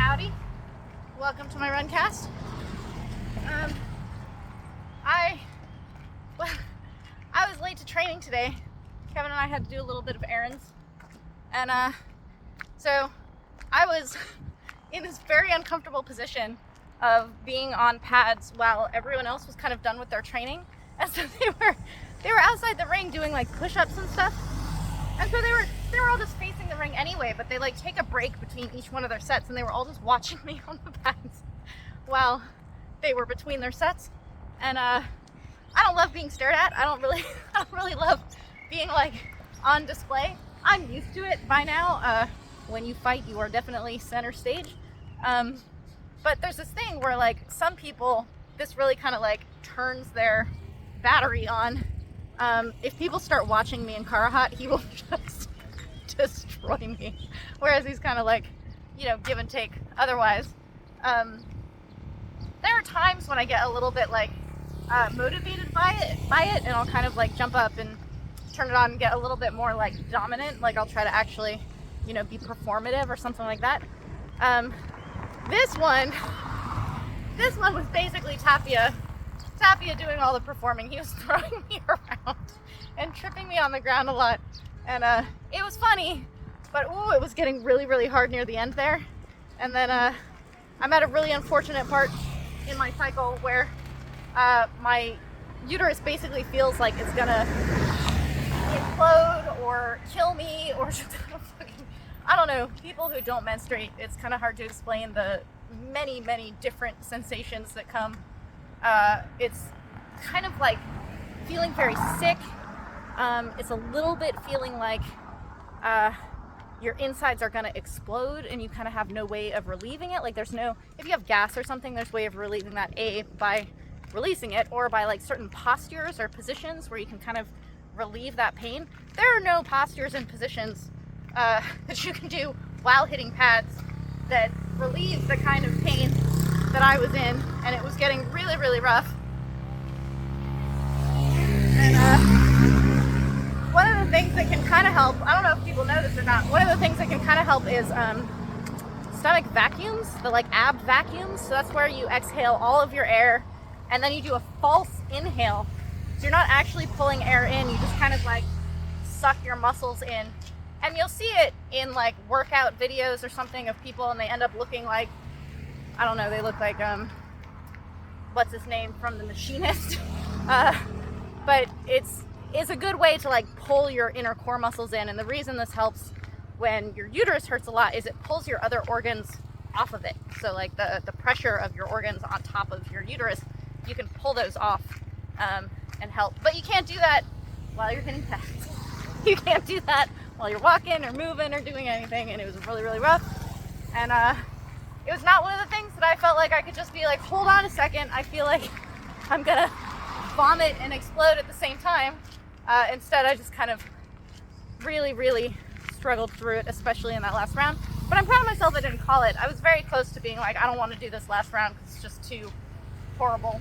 Howdy, welcome to my runcast. I was late to training today. Kevin and I had to do a little bit of errands, and so I was in this very uncomfortable position of being on pads while everyone else was kind of done with their training, and so they were outside the ring doing like push-ups and stuff, and so they were all just facing the ring anyway, but they like take a break between each one of their sets, and they were all just watching me on the pads while they were between their sets. And I don't love being stared at. I don't really love being like on display. I'm used to it by now. When you fight, you are definitely center stage. But there's this thing where like some people, this really kind of like turns their battery on. If people start watching me in Karahat, he will just destroy me. Whereas he's kind of like, give and take otherwise. There are times when I get a little bit like motivated by it, and I'll kind of like jump up and turn it on and get a little bit more like dominant. Like I'll try to actually, be performative or something like that. This one was basically Tapia doing all the performing. He was throwing me around and tripping me on the ground a lot, and it was funny, but it was getting really, really hard near the end there. And then I'm at a really unfortunate part in my cycle where my uterus basically feels like it's gonna implode or kill me or just I don't know. People who don't menstruate, it's kind of hard to explain the many, many different sensations that come. It's kind of like feeling very sick. It's a little bit feeling like your insides are going to explode and you kind of have no way of relieving it. Like if you have gas or something, there's a way of relieving that by releasing it, or by like certain postures or positions where you can kind of relieve that pain. There are no postures and positions that you can do while hitting pads that relieve the kind of pain that I was in, and it was getting really, really rough. And one of the things that can kind of help, I don't know if people know this or not, one of the things that can kind of help is stomach vacuums, the like ab vacuums. So that's where you exhale all of your air and then you do a false inhale. So you're not actually pulling air in, you just kind of like suck your muscles in. And you'll see it in like workout videos or something of people, and they end up looking like, I don't know, they look like, what's his name from The Machinist? But it's a good way to like pull your inner core muscles in. And the reason this helps when your uterus hurts a lot is it pulls your other organs off of it. So like the pressure of your organs on top of your uterus, you can pull those off and help. But you can't do that while you're hitting pads. You can't do that while you're walking or moving or doing anything. And it was really, really rough. And it was not one of the things that I felt like I could just be like, hold on a second, I feel like I'm gonna vomit and explode at the same time. Instead, I just kind of really, really struggled through it, especially in that last round. But I'm proud of myself I didn't call it. I was very close to being like, I don't want to do this last round because it's just too horrible.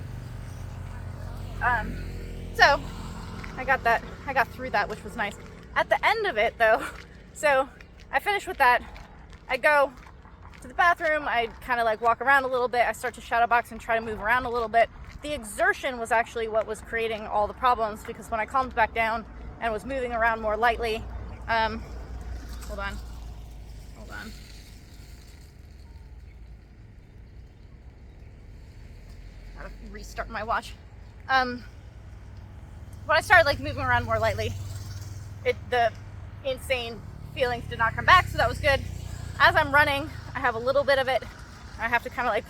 So I got through that, which was nice. At the end of it though, so I finished with that. I go to the bathroom, I kind of like walk around a little bit, I start to shadow box and try to move around a little bit. The exertion was actually what was creating all the problems, because when I calmed back down and was moving around more lightly, hold on. Gotta restart my watch. When I started like moving around more lightly, the insane feelings did not come back, so that was good. As I'm running, I have a little bit of it. I have to kind of like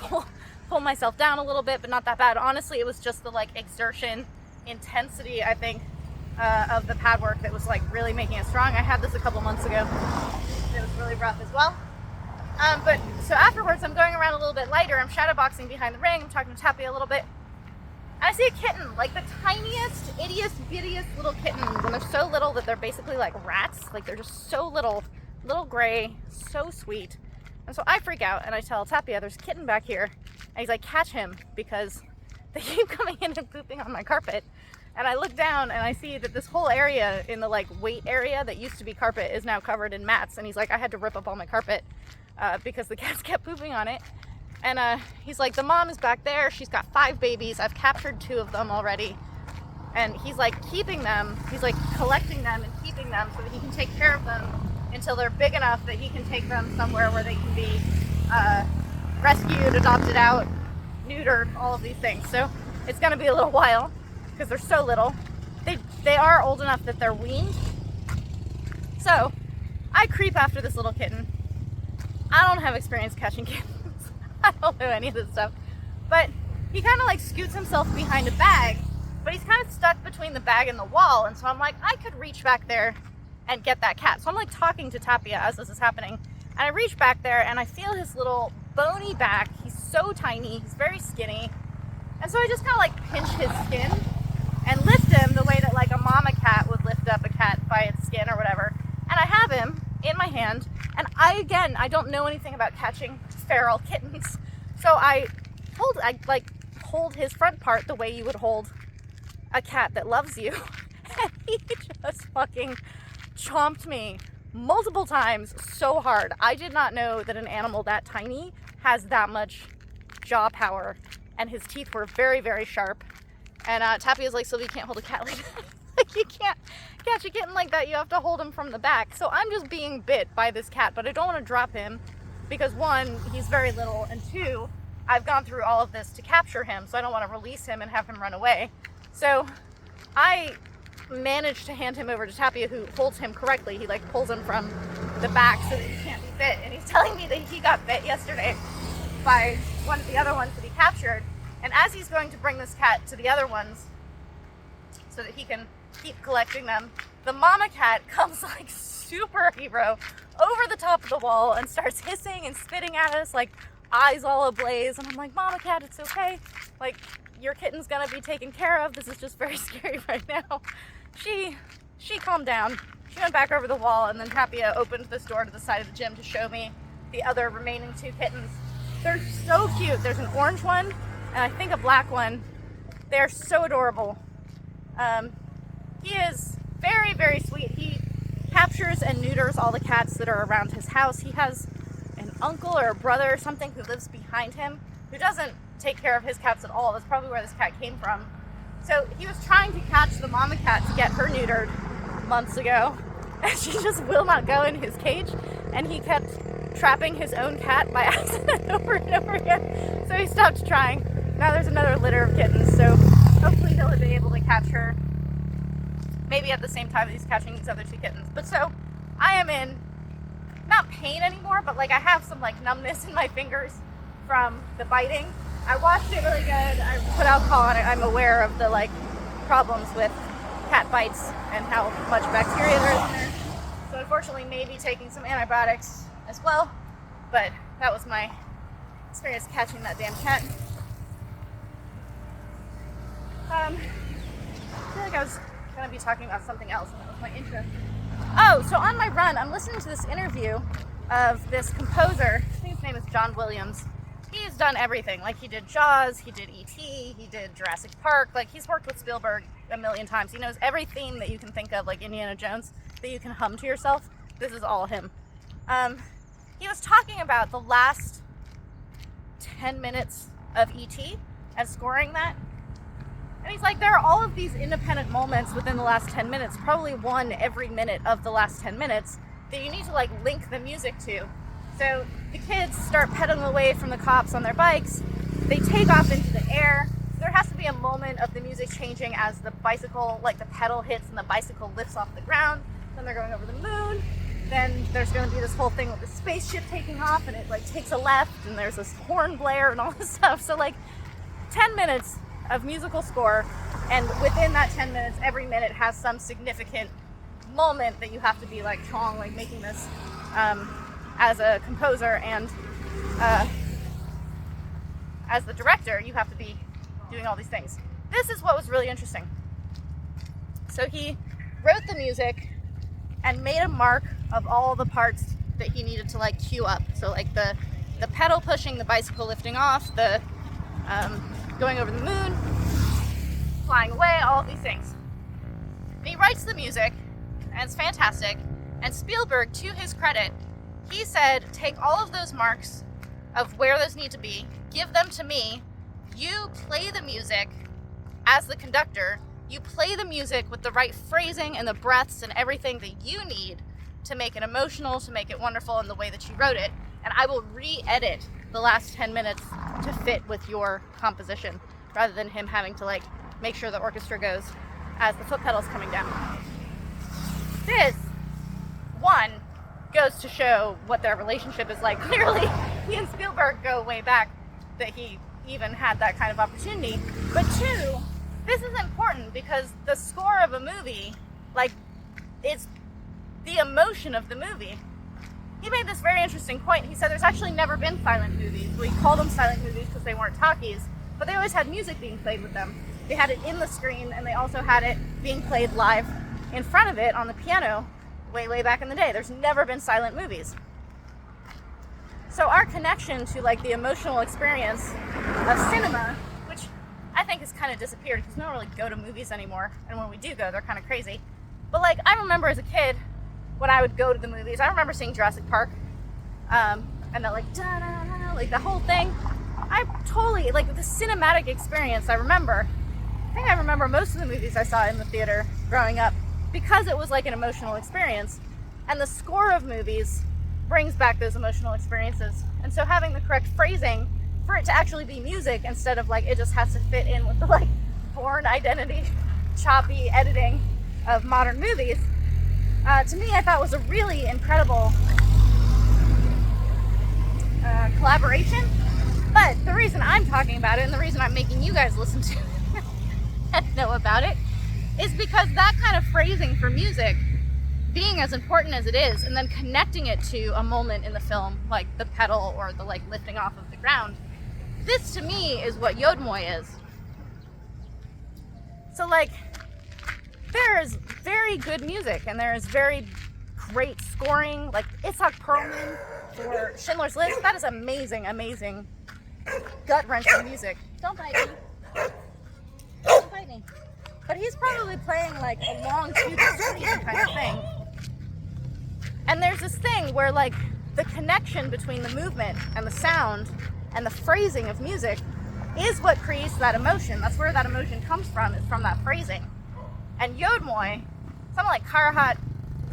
pull myself down a little bit, but not that bad. Honestly, it was just the like exertion intensity, I think, of the pad work that was like really making it strong. I had this a couple months ago. It was really rough as well. But so afterwards, I'm going around a little bit lighter. I'm shadowboxing behind the ring. I'm talking to Tapia a little bit. And I see a kitten, like the tiniest, ittiest, bittiest little kittens. And they're so little that they're basically like rats. Like they're just so little gray, so sweet. And so I freak out and I tell Tapia, there's a kitten back here. And he's like, catch him, because they keep coming in and pooping on my carpet. And I look down and I see that this whole area in the like weight area that used to be carpet is now covered in mats. And he's like, I had to rip up all my carpet. because the cats kept pooping on it. And he's like, the mom is back there. She's got 5 babies. I've captured 2 of them already. And he's like keeping them. He's like collecting them and keeping them so that he can take care of them until they're big enough that he can take them somewhere where they can be rescued, adopted out, neutered, all of these things. So it's going to be a little while because they're so little. They are old enough that they're weaned. So I creep after this little kitten. I don't have experience catching kittens. I don't know any of this stuff. But he kind of like scoots himself behind a bag, but he's kind of stuck between the bag and the wall. And so I'm like, I could reach back there and get that cat. So I'm like talking to Tapia as this is happening. And I reach back there and I feel his little bony back. He's so tiny, he's very skinny. And so I just kind of like pinch his skin and lift him the way that like a mama cat would lift up a cat by its skin or whatever. And I have him in my hand. And I don't know anything about catching feral kittens. So I hold his front part the way you would hold a cat that loves you. And he just fucking chomped me multiple times so hard. I did not know that an animal that tiny has that much jaw power, and his teeth were very, very sharp. And Tapia's like, Sylvie, you can't hold a cat like that. Like, you can't catch a kitten like that. You have to hold him from the back. So I'm just being bit by this cat, but I don't want to drop him because 1, he's very little, and 2, I've gone through all of this to capture him, so I don't want to release him and have him run away. So I managed to hand him over to Tapia, who holds him correctly. He like pulls him from the back so that he can't be bit. And he's telling me that he got bit yesterday by one of the other ones that he captured. And as he's going to bring this cat to the other ones so that he can keep collecting them, the mama cat comes like superhero over the top of the wall and starts hissing and spitting at us, like eyes all ablaze. And I'm like, mama cat, it's okay. Like, your kitten's gonna be taken care of. This is just very scary right now. She calmed down. She went back over the wall, and then Tapia opened this door to the side of the gym to show me the other remaining 2 kittens. They're so cute. There's an orange one and I think a black one. They're so adorable. He is very, very sweet. He captures and neuters all the cats that are around his house. He has an uncle or a brother or something who lives behind him who doesn't take care of his cats at all. That's probably where this cat came from. So he was trying to catch the mama cat to get her neutered months ago, and she just will not go in his cage, and he kept trapping his own cat by accident over and over again. So he stopped trying. Now there's another litter of kittens, so hopefully he'll be able to catch her maybe at the same time that he's catching these other 2 kittens. But so I am in not pain anymore, but like I have some like numbness in my fingers from the biting. I washed it really good. I put alcohol on it. I'm aware of the like problems with cat bites and how much bacteria there is in there. So unfortunately, maybe taking some antibiotics as well. But that was my experience catching that damn cat. I feel like I was going to be talking about something else, and that was my intro. Oh, so on my run, I'm listening to this interview of this composer. I think his name is John Williams. He's done everything. Like, he did Jaws, he did E.T., he did Jurassic Park. Like, he's worked with Spielberg a million times. He knows every theme that you can think of, like Indiana Jones, that you can hum to yourself. This is all him. He was talking about the last 10 minutes of E.T. and scoring that. And he's like, there are all of these independent moments within the last 10 minutes, probably one every minute of the last 10 minutes, that you need to like link the music to. So the kids start pedaling away from the cops on their bikes. They take off into the air. There has to be a moment of the music changing as the bicycle, like the pedal hits and the bicycle lifts off the ground. Then they're going over the moon. Then there's going to be this whole thing with the spaceship taking off, and it like takes a left, and there's this horn blare and all this stuff. So like 10 minutes of musical score, and within that 10 minutes, every minute has some significant moment that you have to be like strong, like making this as a composer and as the director, you have to be doing all these things. This is what was really interesting. So he wrote the music and made a mark of all the parts that he needed to like cue up. So like the pedal pushing, the bicycle lifting off, the going over the moon, flying away, all of these things. And he writes the music, and it's fantastic. And Spielberg, to his credit, He said, take all of those marks of where those need to be, give them to me, you play the music as the conductor, you play the music with the right phrasing and the breaths and everything that you need to make it emotional, to make it wonderful in the way that you wrote it, and I will re-edit the last 10 minutes to fit with your composition, rather than him having to like make sure the orchestra goes as the foot pedal's coming down. This, one, goes to show what their relationship is like. Clearly, he and Spielberg go way back, that he even had that kind of opportunity. But two, this is important because the score of a movie, like, it's the emotion of the movie. He made this very interesting point. He said there's actually never been silent movies. We call them silent movies because they weren't talkies, but they always had music being played with them. They had it in the screen, and they also had it being played live in front of it on the piano way back in the day. There's never been silent movies. So our connection to like the emotional experience of cinema, which I think has kind of disappeared because we don't really go to movies anymore, and when we do go, they're kind of crazy. But like, I remember as a kid, when I would go to the movies, I remember seeing Jurassic Park, and that like, da-da-da, like the whole thing. I totally, like the cinematic experience I remember. I think I remember most of the movies I saw in the theater growing up because it was like an emotional experience. And the score of movies brings back those emotional experiences. And so having the correct phrasing for it to actually be music instead of like, it just has to fit in with the like Bourne Identity, choppy editing of modern movies, to me, I thought was a really incredible collaboration. But the reason I'm talking about it, and the reason I'm making you guys listen to it and know about it, is because that kind of phrasing for music, being as important as it is, and then connecting it to a moment in the film, like the pedal or the like lifting off of the ground, this to me is what Yodmuay is. So like, there is very good music, and there is very great scoring, like Itzhak Perlman for Schindler's List. That is amazing, amazing, gut-wrenching music. Don't bite me. Don't bite me. But he's probably playing like a long tube screen kind of thing. And there's this thing where like the connection between the movement and the sound and the phrasing of music is what creates that emotion. That's where that emotion comes from, is from that phrasing. And Yodmuay, someone like Karahat,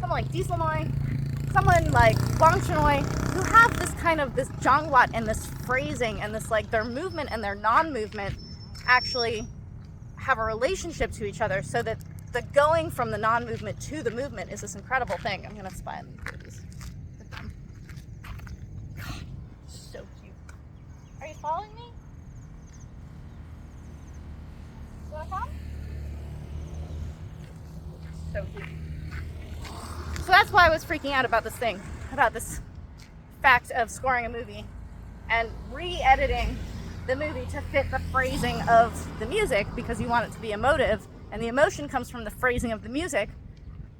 someone like Dieselmuay, someone like Wangchinoy, who have this kind of this jangwat and this phrasing and this like their movement and their non-movement actually have a relationship to each other, so that the going from the non-movement to the movement is this incredible thing. I'm gonna spy on these babies. Look at them. God, so cute. Are you following me? You wanna come? So cute. So that's why I was freaking out about this thing, about this fact of scoring a movie and re-editing the movie to fit the phrasing of the music, because you want it to be emotive, and the emotion comes from the phrasing of the music,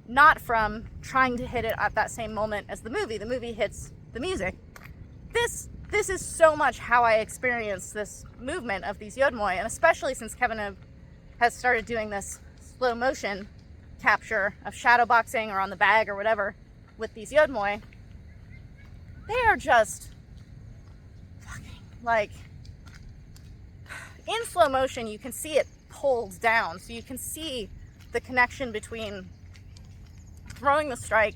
not from trying to hit it at that same moment as the movie. The movie hits the music. This is so much how I experience this movement of these Yodmuay, and especially since Kevin has started doing this slow motion capture of shadow boxing or on the bag or whatever with these Yodmuay. They are just fucking like, in slow motion you can see it pulled down, so you can see the connection between throwing the strike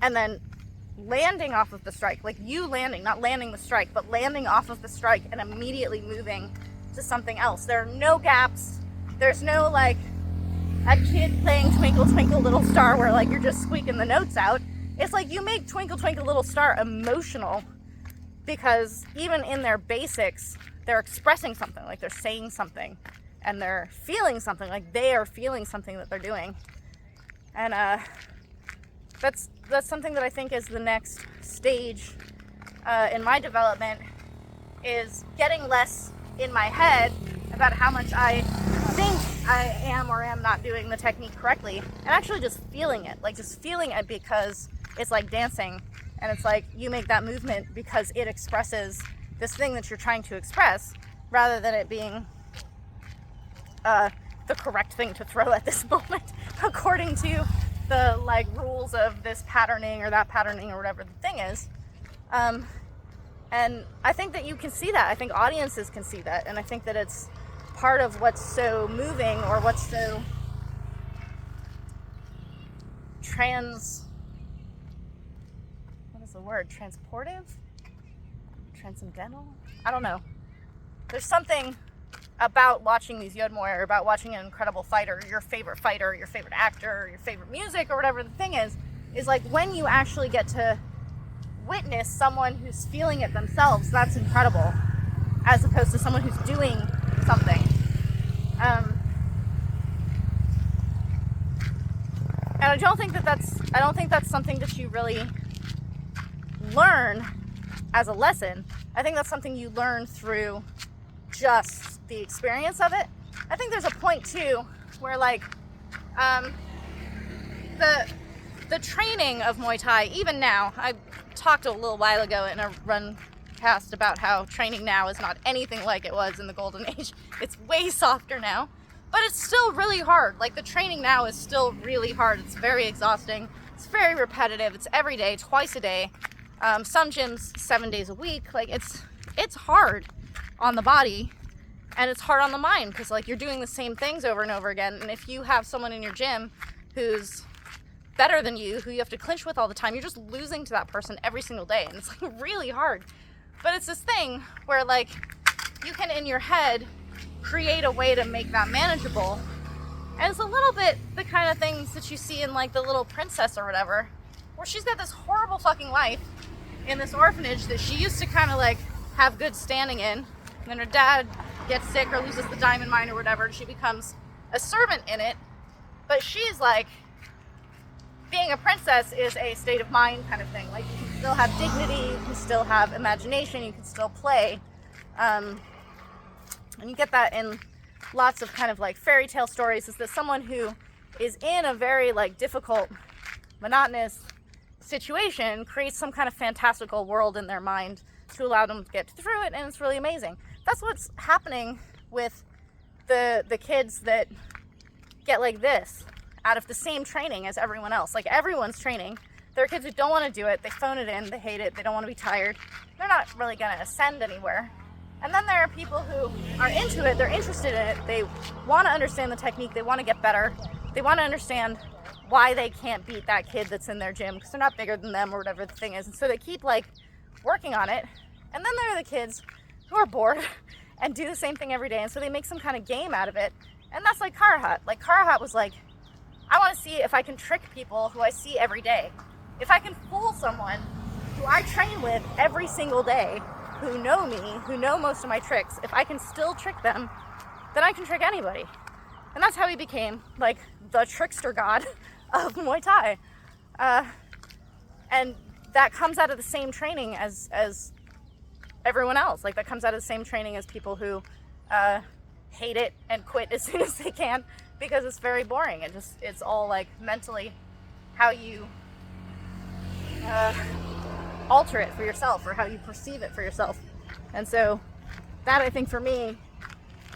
and then landing off of the strike, like you landing, not landing the strike, but landing off of the strike and immediately moving to something else. There are no gaps. There's no like a kid playing Twinkle Twinkle Little Star where like you're just squeaking the notes out. It's like you make Twinkle Twinkle Little Star emotional, because even in their basics, they're expressing something, like they're saying something, and they're feeling something, like they are feeling something that they're doing. And that's something that I think is the next stage in my development, is getting less in my head about how much I think I am or am not doing the technique correctly, and actually just feeling it, like just feeling it, because it's like dancing, and it's like you make that movement because it expresses this thing that you're trying to express, rather than it being the correct thing to throw at this moment according to the like rules of this patterning or that patterning or whatever the thing is. And I think that you can see that. I think audiences can see that. And I think that it's part of what's so moving, or what's so what is the word? Transportive? Transcendental? I don't know. There's something about watching these Yodmuay, or about watching an incredible fighter, your favorite actor, your favorite music, or whatever the thing is like when you actually get to witness someone who's feeling it themselves. That's incredible, as opposed to someone who's doing something. And I don't think that's something that you really learn as a lesson. I think that's something you learn through just the experience of it. I think there's a point too where like the training of Muay Thai, even now, I talked a little while ago in a run cast about how training now is not anything like it was in the golden age. It's way softer now, but it's still really hard. Like, the training now is still really hard. It's very exhausting. It's very repetitive. It's every day, twice a day. Some gyms 7 days a week. Like, it's hard on the body, and it's hard on the mind, because like you're doing the same things over and over again. And if you have someone in your gym who's better than you, who you have to clinch with all the time, you're just losing to that person every single day, and it's like really hard. But it's this thing where like you can in your head create a way to make that manageable. And it's a little bit the kind of things that you see in like The Little Princess or whatever, where she's got this horrible fucking life in this orphanage that she used to kind of like have good standing in, and then her dad gets sick or loses the diamond mine or whatever, and she becomes a servant in it. But she's like, being a princess is a state of mind kind of thing. Like, you can still have dignity, you can still have imagination, you can still play. And you get that in lots of kind of like fairy tale stories, is that someone who is in a very like difficult, monotonous situation creates some kind of fantastical world in their mind to allow them to get through it, and it's really amazing. That's what's happening with the kids that get like this out of the same training as everyone else. Like, everyone's training. There are kids who don't want to do it. They phone it in. They hate it. They don't want to be tired. They're not really going to ascend anywhere. And then there are people who are into it. They're interested in it. They want to understand the technique. They want to get better. They want to understand why they can't beat that kid that's in their gym, because they're not bigger than them or whatever the thing is. And so they keep like working on it. And then there are the kids who are bored and do the same thing every day. And so they make some kind of game out of it. And that's like Karahat. Like, Karahat was like, I want to see if I can trick people who I see every day. If I can fool someone who I train with every single day, who know me, who know most of my tricks, if I can still trick them, then I can trick anybody. And that's how he became like the trickster god of Muay Thai. And that comes out of the same training as everyone else. Like, that comes out of the same training as people who hate it and quit as soon as they can, because it's very boring. It's all like mentally how you alter it for yourself, or how you perceive it for yourself. And so that, I think, for me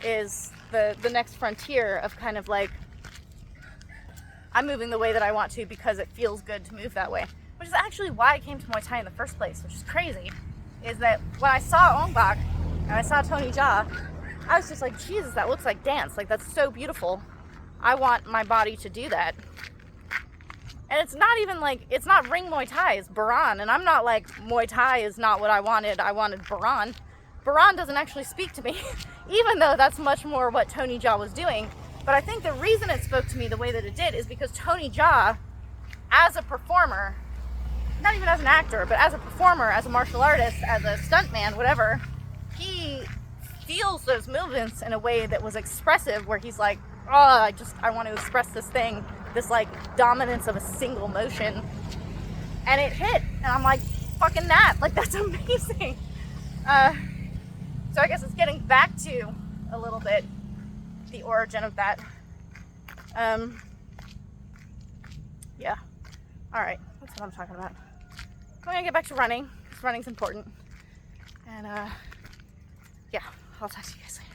is the next frontier of kind of like, I'm moving the way that I want to because it feels good to move that way, which is actually why I came to Muay Thai in the first place, which is crazy. Is that when I saw Ong Bak and I saw Tony Jaa, I was just like, Jesus, that looks like dance. Like, that's so beautiful. I want my body to do that. And it's not even like, it's not ring Muay Thai, it's Baran. And I'm not like, Muay Thai is not what I wanted Baran. Baran doesn't actually speak to me, even though that's much more what Tony Jaa was doing. But I think the reason it spoke to me the way that it did is because Tony Jaa, as a performer, not even as an actor, but as a performer, as a martial artist, as a stuntman, whatever, he feels those movements in a way that was expressive, where he's like, oh, I want to express this thing, this like dominance of a single motion. And it hit, and I'm like, fucking that, like, that's amazing. So I guess it's getting back to a little bit the origin of that. Yeah. All right, that's what I'm talking about. I'm gonna get back to running, because running's important. And yeah, I'll talk to you guys later.